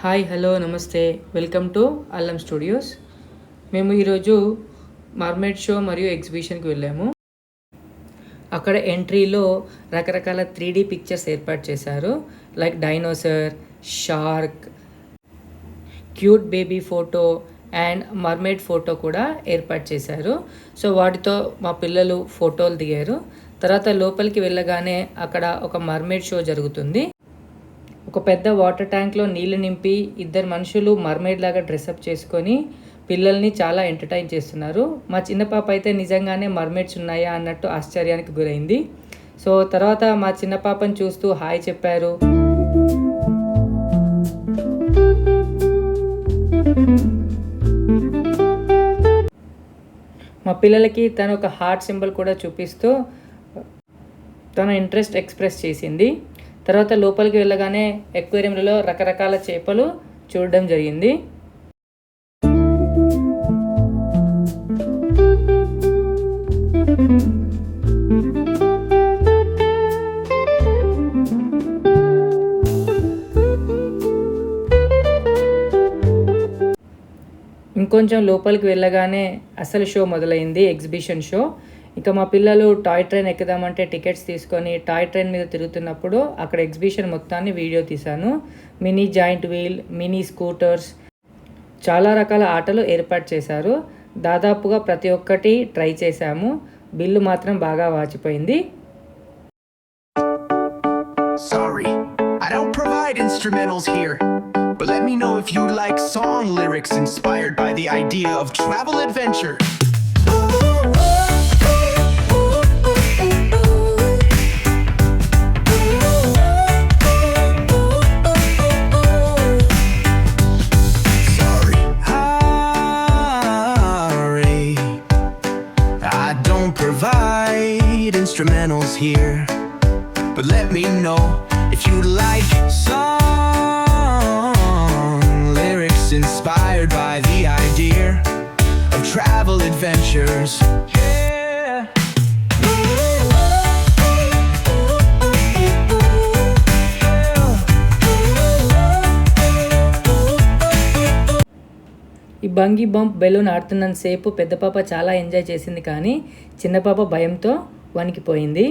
Hi hello నమస్తే welcome to అల్లం studios. మేము ఈరోజు మర్మేడ్ షో మరియు ఎగ్జిబిషన్కి వెళ్ళాము. అక్కడ ఎంట్రీలో రకరకాల 3D పిక్చర్స్ ఏర్పాటు చేశారు. Like dinosaur, shark, cute baby photo and mermaid photo కూడా ఏర్పాటు చేశారు. సో వాటితో మా పిల్లలు ఫోటోలు దిగారు. తర్వాత లోపలికి వెళ్ళగానే అక్కడ ఒక మర్మేడ్ షో జరుగుతుంది. ఒక పెద్ద వాటర్ ట్యాంక్లో నీళ్లు నింపి ఇద్దరు మనుషులు మర్మైడ్ లాగా డ్రెస్అప్ చేసుకొని పిల్లల్ని చాలా ఎంటర్టైన్ చేస్తున్నారు. మా చిన్న పాప అయితే నిజంగానే మర్మైడ్స్ ఉన్నాయా అన్నట్టు ఆశ్చర్యానికి గురైంది. సో తర్వాత మా చిన్న పాపని చూస్తూ హాయ్ చెప్పారు. మా పిల్లలకి తను ఒక హార్ట్ సింబల్ కూడా చూపిస్తూ తన ఇంట్రెస్ట్ ఎక్స్ప్రెస్ చేసింది. తర్వాత లోపలికి వెళ్ళగానే ఎక్వేరియంలలో రకరకాల చేపలు చూడడం జరిగింది. ఇంకొంచెం లోపలికి వెళ్ళగానే అసలు షో మొదలైంది, ఎగ్జిబిషన్ షో. ఇక మా పిల్లలు టాయ్ ట్రైన్ ఎక్కుదామంటే టికెట్స్ తీసుకొని టాయ్ ట్రైన్ మీద తిరుగుతున్నప్పుడు అక్కడ ఎగ్జిబిషన్ మొత్తాన్ని వీడియో తీశాను. Mini giant wheel, mini scooters, చాలా రకాల ఆటలు ఏర్పాటు చేశారు. దాదాపుగా ప్రతి ఒక్కటి ట్రై చేశాము. బిల్లు మాత్రం బాగా వాచిపోయింది. Sorry, I don't provide instrumentals here, but let me know if you like song lyrics inspired by the idea of travel adventure. Provide instrumentals here, but let me know if you like song lyrics inspired by the idea of travel adventures. ఈ bungee bump balloon ఆడుతున్నంతసేపు పెద్ద పాప చాలా enjoy చేసింది, కానీ చిన్న పాప భయంతో వణికిపోయింది.